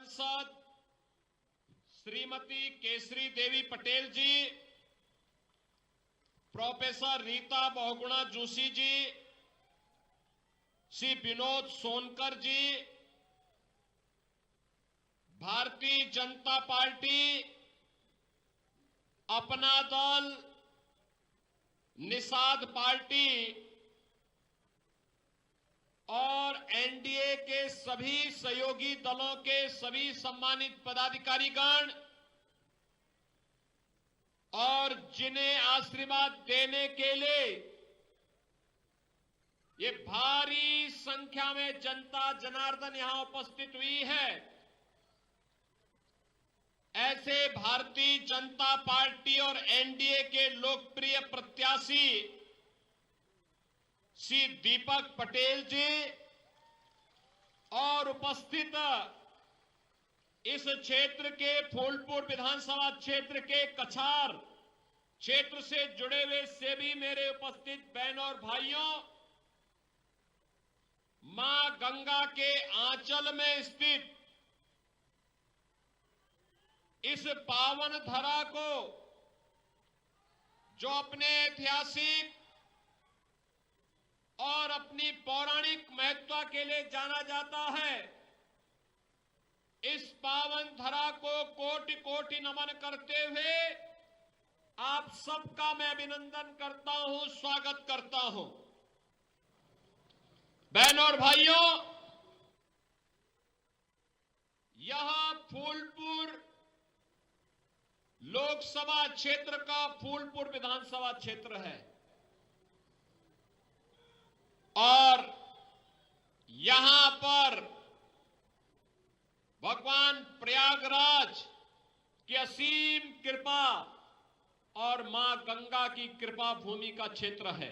सांसद श्रीमती केसरी देवी पटेल जी, प्रोफेसर रीता बहुगुणा जोशी जी, श्री विनोद सोनकर जी, भारतीय जनता पार्टी, अपना दल, निषाद पार्टी और एनडीए के सभी सहयोगी दलों के सभी सम्मानित पदाधिकारीगण और जिन्हें आशीर्वाद देने के लिए ये भारी संख्या में जनता जनार्दन यहां उपस्थित हुई है, ऐसे भारतीय जनता पार्टी और एनडीए के लोकप्रिय प्रत्याशी श्री दीपक पटेल जी और उपस्थित इस क्षेत्र के फूलपुर विधानसभा क्षेत्र के कछार क्षेत्र से जुड़े हुए सभी मेरे उपस्थित बहनों और भाइयों, मां गंगा के आंचल में स्थित इस पावन धरा को जो अपने ऐतिहासिक और अपनी पौराणिक महत्व के लिए जाना जाता है, इस पावन धरा को कोटि कोटि नमन करते हुए आप सबका मैं अभिनंदन करता हूं, स्वागत करता हूं। बहनों और भाइयों, यह फूलपुर लोकसभा क्षेत्र का फूलपुर विधानसभा क्षेत्र है और यहां पर भगवान प्रयागराज की असीम कृपा और मां गंगा की कृपा भूमि का क्षेत्र है।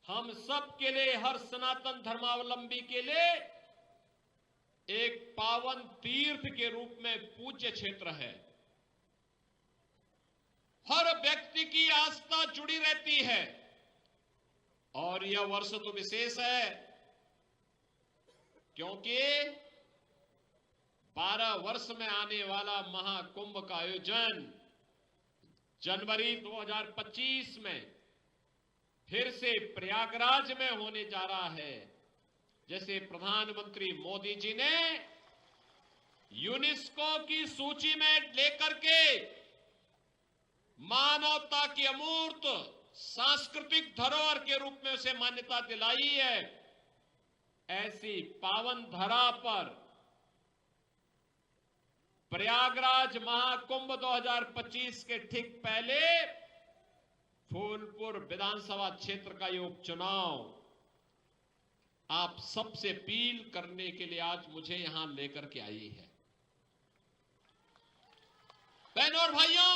हम सब के लिए, हर सनातन धर्मावलंबी के लिए एक पावन तीर्थ के रूप में पूज्य क्षेत्र है। हर व्यक्ति की आस्था जुड़ी रहती है और यह वर्ष तो विशेष है क्योंकि 12 वर्ष में आने वाला महाकुंभ का आयोजन जनवरी 2025 में फिर से प्रयागराज में होने जा रहा है। जैसे प्रधानमंत्री मोदी जी ने यूनेस्को की सूची में लेकर के मानवता की अमूर्त सांस्कृतिक धरोहर के रूप में उसे मान्यता दिलाई है, ऐसी पावन धरा पर प्रयागराज महाकुंभ 2025 के ठीक पहले फूलपुर विधानसभा क्षेत्र का ये उपचुनाव आप सबसे अपील करने के लिए आज मुझे यहां लेकर के आई है। बहनों और भाइयों,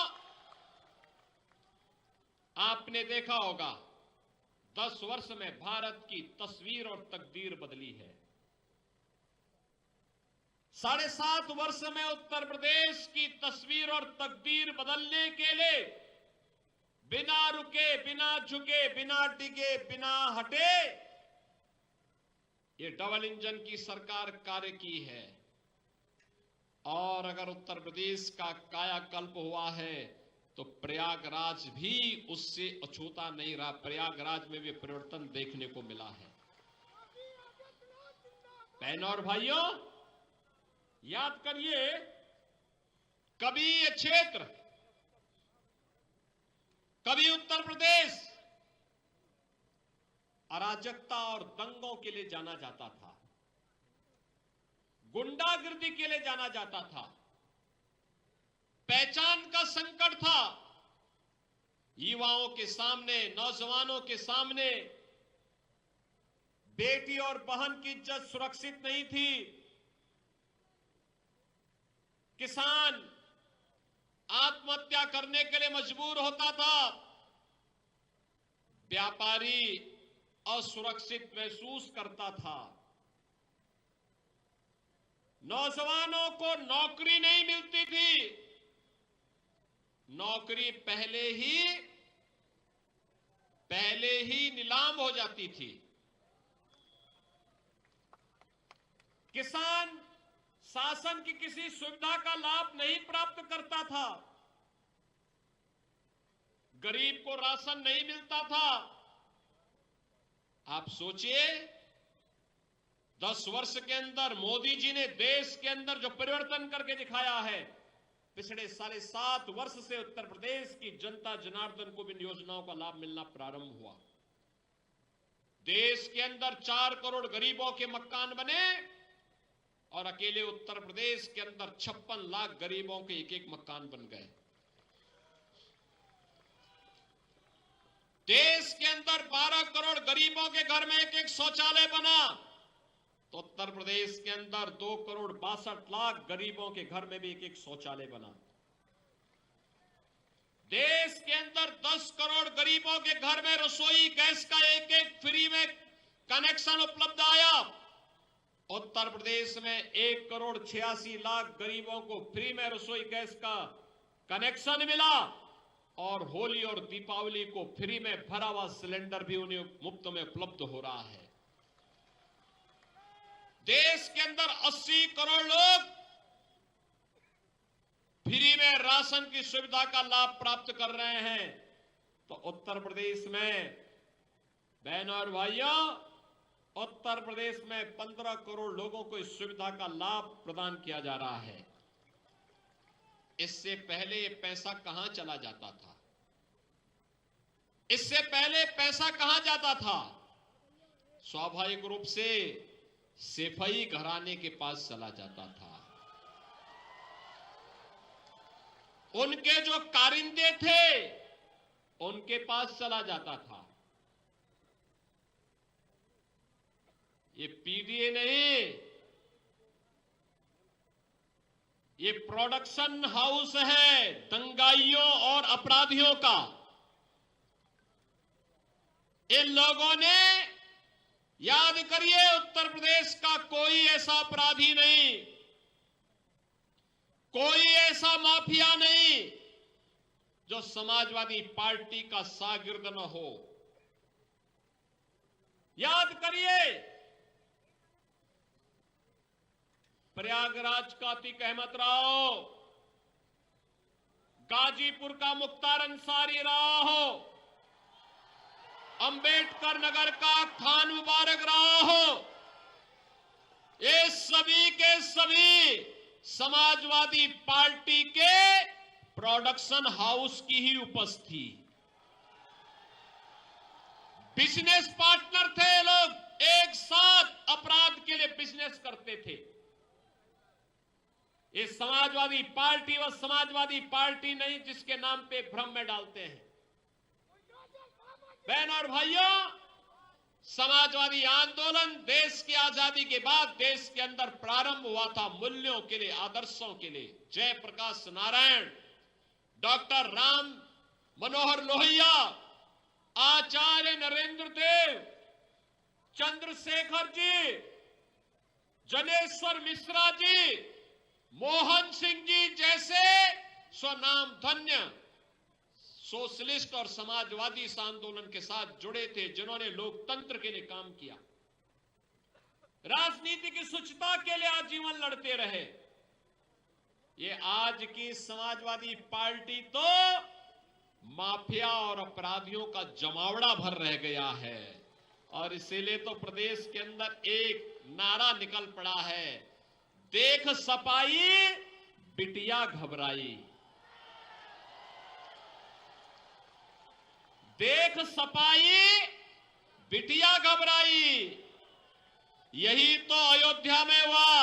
आपने देखा होगा 10 वर्ष में भारत की तस्वीर और तकदीर बदली है। 7.5 वर्ष में उत्तर प्रदेश की तस्वीर और तकदीर बदलने के लिए बिना रुके, बिना झुके, बिना डिगे, बिना हटे ये डबल इंजन की सरकार कार्य की है। और अगर उत्तर प्रदेश का कायाकल्प हुआ है तो प्रयागराज भी उससे अछूता नहीं रहा। प्रयागराज में भी परिवर्तन देखने को मिला है। बहनों और भाइयों, याद करिए, कभी ये क्षेत्र, कभी उत्तर प्रदेश अराजकता और दंगों के लिए जाना जाता था, गुंडागिर्दी के लिए जाना जाता था, पहचान का संकट था। युवाओं के सामने, नौजवानों के सामने बेटी और बहन की इज्जत सुरक्षित नहीं थी। किसान आत्महत्या करने के लिए मजबूर होता था। व्यापारी असुरक्षित महसूस करता था। नौजवानों को नौकरी नहीं मिलती थी। नौकरी पहले ही नीलाम हो जाती थी। किसान शासन की किसी सुविधा का लाभ नहीं प्राप्त करता था, गरीब को राशन नहीं मिलता था। आप सोचिए, 10 वर्ष के अंदर मोदी जी ने देश के अंदर जो परिवर्तन करके दिखाया है, पिछले 7.5 वर्ष से उत्तर प्रदेश की जनता जनार्दन को भी इन योजनाओं का लाभ मिलना प्रारंभ हुआ। देश के अंदर 4 करोड़ गरीबों के मकान बने और अकेले उत्तर प्रदेश के अंदर 56 लाख गरीबों के एक मकान बन गए। देश के अंदर 12 करोड़ गरीबों के घर में एक शौचालय बना, तो उत्तर प्रदेश के अंदर 2 करोड़ 62 लाख गरीबों के घर में भी एक शौचालय बना। देश के अंदर 10 करोड़ गरीबों के घर में रसोई गैस का एक फ्री में कनेक्शन उपलब्ध आया। उत्तर प्रदेश में 1 करोड़ 86 लाख गरीबों को फ्री में रसोई गैस का कनेक्शन मिला और होली और दीपावली को फ्री में भरा हुआ सिलेंडर भी उन्हें मुफ्त में उपलब्ध हो रहा है। देश के अंदर 80 करोड़ लोग फ्री में राशन की सुविधा का लाभ प्राप्त कर रहे हैं। तो उत्तर प्रदेश में बहनों और भाइयों, उत्तर प्रदेश में 15 करोड़ लोगों को इस सुविधा का लाभ प्रदान किया जा रहा है। इससे पहले ये पैसा कहां चला जाता था? इससे पहले पैसा कहां जाता था? स्वाभाविक रूप से सेफई घराने के पास चला जाता था। उनके जो कारिंदे थे उनके पास चला जाता था। ये पीडीए नहीं, ये प्रोडक्शन हाउस है दंगाइयों और अपराधियों का। इन लोगों ने, याद करिए, उत्तर प्रदेश का कोई ऐसा अपराधी नहीं, कोई ऐसा माफिया नहीं जो समाजवादी पार्टी का शागिर्द न हो। याद करिए, प्रयागराज का अतीक अहमद राव, गाजीपुर का मुख्तार अंसारी रहा हो, अंबेडकर नगर का खान मुबारक रहा हो, ये सभी के सभी समाजवादी पार्टी के प्रोडक्शन हाउस की ही उपस्थिति, बिजनेस पार्टनर थे। लोग एक साथ अपराध के लिए बिजनेस करते थे। ये समाजवादी पार्टी व समाजवादी पार्टी नहीं जिसके नाम पे भ्रम में डालते हैं। बहन और भाइयों, समाजवादी आंदोलन देश की आजादी के बाद देश के अंदर प्रारंभ हुआ था मूल्यों के लिए, आदर्शों के लिए। जयप्रकाश नारायण, डॉक्टर राम मनोहर लोहिया, आचार्य नरेंद्र देव, चंद्रशेखर जी, जनेश्वर मिश्रा जी, मोहन सिंह जी जैसे स्वनाम धन्य सोशलिस्ट और समाजवादी इस आंदोलन के साथ जुड़े थे, जिन्होंने लोकतंत्र के लिए काम किया, राजनीति की शुचिता के लिए आजीवन लड़ते रहे। ये आज की समाजवादी पार्टी तो माफिया और अपराधियों का जमावड़ा भर रह गया है। और इसीलिए तो प्रदेश के अंदर एक नारा निकल पड़ा है, देख सपाई बिटिया घबराई। देख सपाई बिटिया घबराई। यही तो अयोध्या में हुआ,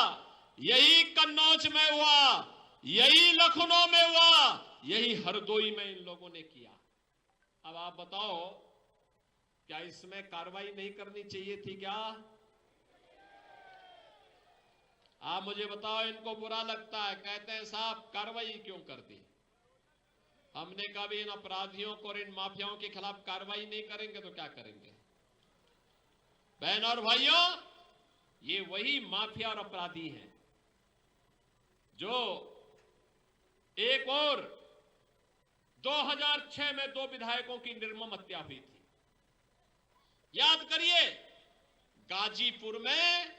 यही कन्नौज में हुआ, यही लखनऊ में हुआ, यही हरदोई में इन लोगों ने किया। अब आप बताओ, क्या इसमें कार्रवाई नहीं करनी चाहिए थी क्या? आप मुझे बताओ, इनको बुरा लगता है, कहते हैं साहब कार्रवाई क्यों कर दी? हमने कभी इन अपराधियों को और इन माफियाओं के खिलाफ कार्रवाई नहीं करेंगे तो क्या करेंगे? बहन और भाइयों, ये वही माफिया और अपराधी हैं जो एक और 2006 में 2 विधायकों की निर्मम हत्या हुई थी। याद करिए, गाजीपुर में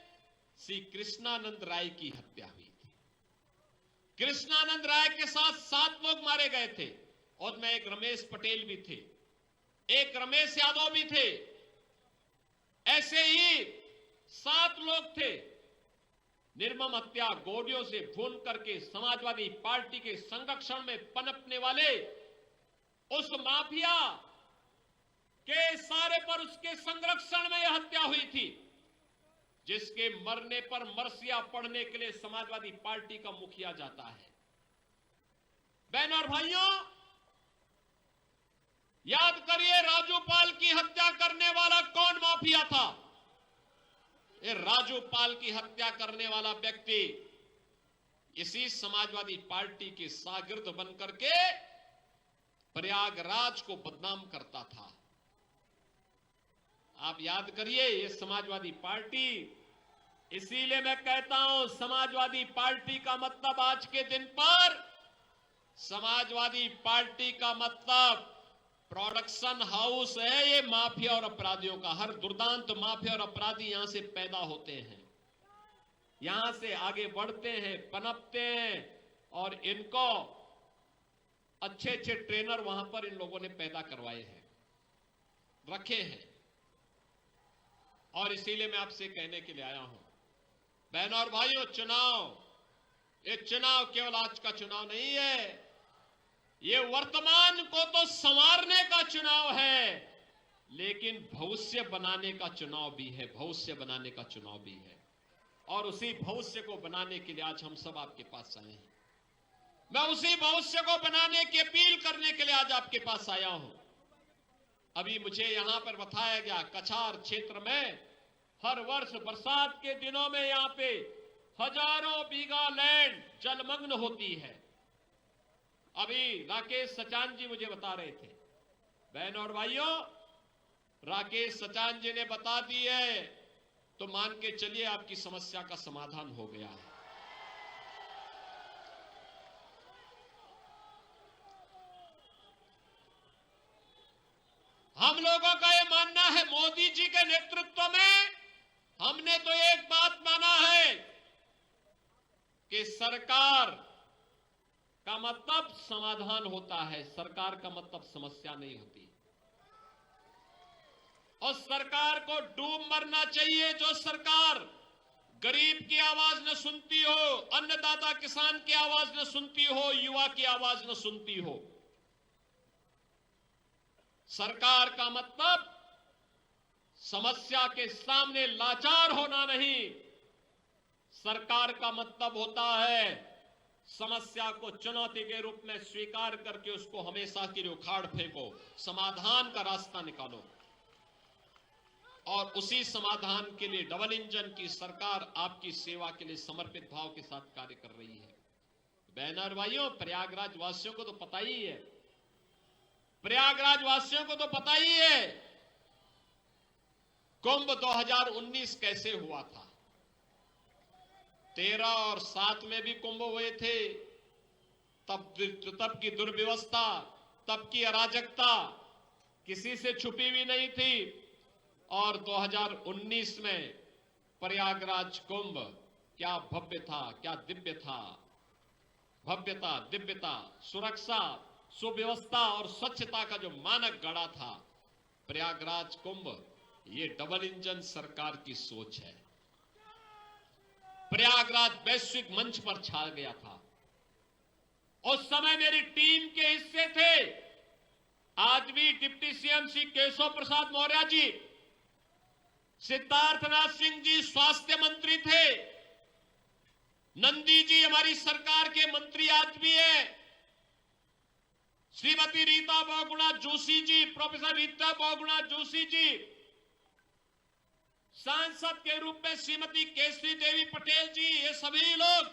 श्री कृष्णानंद राय की हत्या हुई थी। कृष्णानंद राय के साथ 7 लोग मारे गए थे और में एक रमेश पटेल भी थे, एक रमेश यादव भी थे। ऐसे ही 7 लोग थे। निर्मम हत्या गोलियों से भून करके समाजवादी पार्टी के संरक्षण में पनपने वाले उस माफिया के सारे पर उसके संरक्षण में यह हत्या हुई थी, जिसके मरने पर मरसिया पढ़ने के लिए समाजवादी पार्टी का मुखिया जाता है। बहनों और भाइयों, याद करिए राजूपाल की हत्या करने वाला कौन माफिया था। ये राजूपाल की हत्या करने वाला व्यक्ति इसी समाजवादी पार्टी के शागिर्द बनकर के प्रयागराज को बदनाम करता था। आप याद करिए, ये समाजवादी पार्टी, इसीलिए मैं कहता हूं समाजवादी पार्टी का मतलब आज के दिन पर समाजवादी पार्टी का मतलब प्रोडक्शन हाउस है। ये माफिया और अपराधियों का, हर दुर्दांत माफिया और अपराधी यहां से पैदा होते हैं, यहां से आगे बढ़ते हैं, पनपते हैं और इनको अच्छे अच्छे ट्रेनर वहां पर इन लोगों ने पैदा करवाए हैं, रखे हैं। और इसीलिए मैं आपसे कहने के लिए आया हूं, बहनों और भाइयों, ये चुनाव केवल आज का चुनाव नहीं है, ये वर्तमान को तो संवारने का चुनाव है, लेकिन भविष्य बनाने का चुनाव भी है, भविष्य बनाने का चुनाव भी है। और उसी भविष्य को बनाने के लिए आज हम सब आपके पास आए हैं। मैं उसी भविष्य को बनाने की अपील करने के लिए आज आपके पास आया हूं। अभी मुझे यहां पर बताया गया, कछार क्षेत्र में हर वर्ष बरसात के दिनों में यहां पे हजारों बीघा लैंड जलमग्न होती है। अभी राकेश सचान जी मुझे बता रहे थे। बहनों और भाइयों, राकेश सचान जी ने बता दी है तो मान के चलिए आपकी समस्या का समाधान हो गया है। हम लोगों का यह मानना है, मोदी जी के नेतृत्व में हमने तो एक बात माना है कि सरकार का मतलब समाधान होता है, सरकार का मतलब समस्या नहीं होती। और सरकार को डूब मरना चाहिए जो सरकार गरीब की आवाज न सुनती हो, अन्नदाता किसान की आवाज न सुनती हो, युवा की आवाज न सुनती हो। सरकार का मतलब समस्या के सामने लाचार होना नहीं, सरकार का मतलब होता है समस्या को चुनौती के रूप में स्वीकार करके उसको हमेशा के लिए उखाड़ फेंको, समाधान का रास्ता निकालो। और उसी समाधान के लिए डबल इंजन की सरकार आपकी सेवा के लिए समर्पित भाव के साथ कार्य कर रही है। बहनों और भाइयों, प्रयागराज वासियों को तो पता ही है, प्रयागराज वासियों को तो पता ही है कुंभ 2019 कैसे हुआ था। 13 और 7 में भी कुंभ हुए थे, तब की दुर्व्यवस्था, तब की अराजकता किसी से छुपी हुई नहीं थी। और 2019 में प्रयागराज कुंभ क्या भव्य था, क्या दिव्य था। भव्यता, दिव्यता, सुरक्षा, सुव्यवस्था और स्वच्छता का जो मानक गढ़ा था प्रयागराज कुंभ, ये डबल इंजन सरकार की सोच है। प्रयागराज वैश्विक मंच पर छा गया था। उस समय मेरी टीम के हिस्से थे, आज भी डिप्टी सीएम श्री केशव प्रसाद मौर्य जी, सिद्धार्थनाथ सिंह जी स्वास्थ्य मंत्री थे, नंदी जी हमारी सरकार के मंत्री आज भी है, श्रीमती रीता बहुगुणा जोशी जी, प्रोफेसर रीता बहुगुणा जोशी जी, सांसद के रूप में श्रीमती केसरी देवी पटेल जी, ये सभी लोग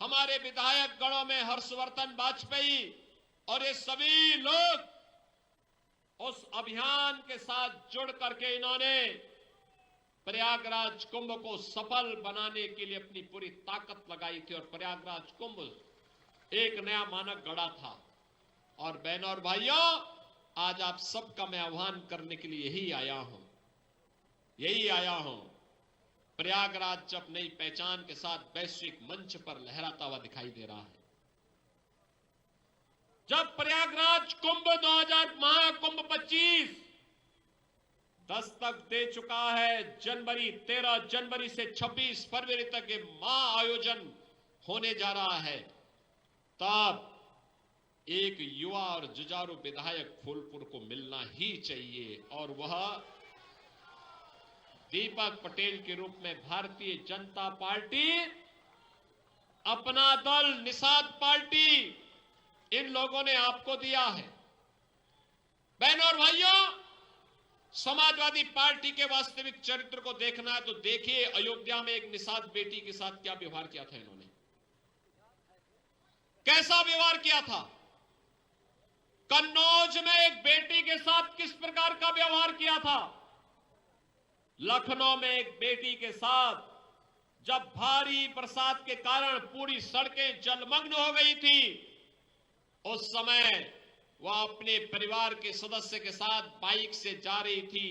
हमारे विधायक गणों में हर्षवर्धन वाजपेयी, और ये सभी लोग उस अभियान के साथ जुड़ करके इन्होंने प्रयागराज कुंभ को सफल बनाने के लिए अपनी पूरी ताकत लगाई थी। और प्रयागराज कुंभ एक नया मानक गढ़ा था। और बहनों और भाइयों, आज आप सबका मैं आह्वान करने के लिए यही आया हूं प्रयागराज जब नई पहचान के साथ वैश्विक मंच पर लहराता हुआ दिखाई दे रहा है, जब प्रयागराज कुंभ 2000 महाकुंभ 25 दस्तक दे चुका है, 13 जनवरी से 26 फरवरी तक ये महाआयोजन होने जा रहा है, तब एक युवा और जुझारू विधायक फूलपुर को मिलना ही चाहिए, और वह दीपक पटेल के रूप में भारतीय जनता पार्टी, अपना दल निषाद पार्टी, इन लोगों ने आपको दिया है। बहनों और भाइयों, समाजवादी पार्टी के वास्तविक चरित्र को देखना है तो देखिए अयोध्या में एक निषाद बेटी के साथ क्या व्यवहार किया था इन्होंने, कैसा व्यवहार किया था। कन्नौज में एक बेटी के साथ किस प्रकार का व्यवहार किया था। लखनऊ में एक बेटी के साथ जब भारी बरसात के कारण पूरी सड़कें जलमग्न हो गई थी, उस समय वह अपने परिवार के सदस्य के साथ बाइक से जा रही थी,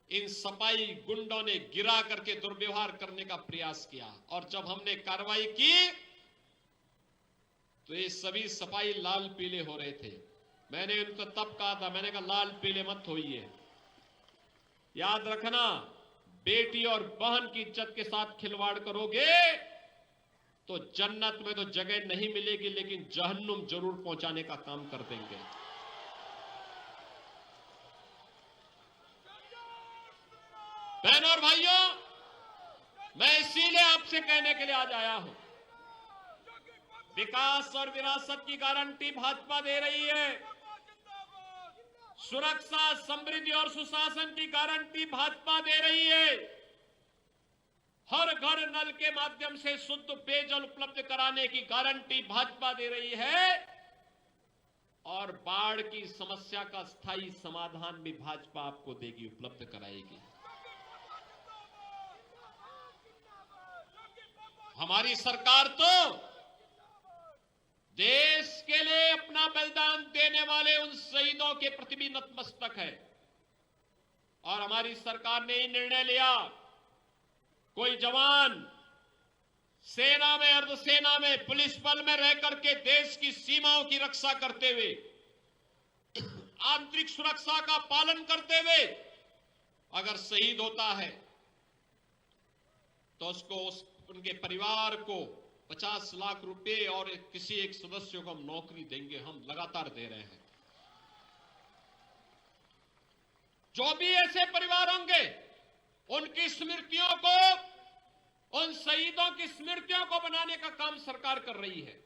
इन सपाई गुंडों ने गिरा करके दुर्व्यवहार करने का प्रयास किया, और जब हमने कार्रवाई की तो ये सभी सपाई लाल पीले हो रहे थे। मैंने उनको तब कहा था, मैंने कहा लाल पीले मत होइए, याद रखना बेटी और बहन की इज्जत के साथ खिलवाड़ करोगे तो जन्नत में तो जगह नहीं मिलेगी, लेकिन जहन्नुम जरूर पहुंचाने का काम कर देंगे। बहनों और भाइयों, मैं इसीलिए आपसे कहने के लिए आज आया हूं, विकास और विरासत की गारंटी भाजपा दे रही है, सुरक्षा, समृद्धि और सुशासन की गारंटी भाजपा दे रही है, हर घर नल के माध्यम से शुद्ध पेयजल उपलब्ध कराने की गारंटी भाजपा दे रही है, और बाढ़ की समस्या का स्थायी समाधान भी भाजपा आपको देगी, उपलब्ध कराएगी। हमारी सरकार तो देश के लिए अपना बलिदान देने वाले उन शहीदों के प्रति भी नतमस्तक है, और हमारी सरकार ने निर्णय लिया, कोई जवान सेना में, अर्धसेना में, पुलिस बल में रह करके देश की सीमाओं की रक्षा करते हुए, आंतरिक सुरक्षा का पालन करते हुए अगर शहीद होता है तो उसको, उनके परिवार को 50 लाख रुपए और किसी एक सदस्य को हम नौकरी देंगे, हम लगातार दे रहे हैं। जो भी ऐसे परिवार होंगे उनकी स्मृतियों को, उन शहीदों की स्मृतियों को बनाने का काम सरकार कर रही है।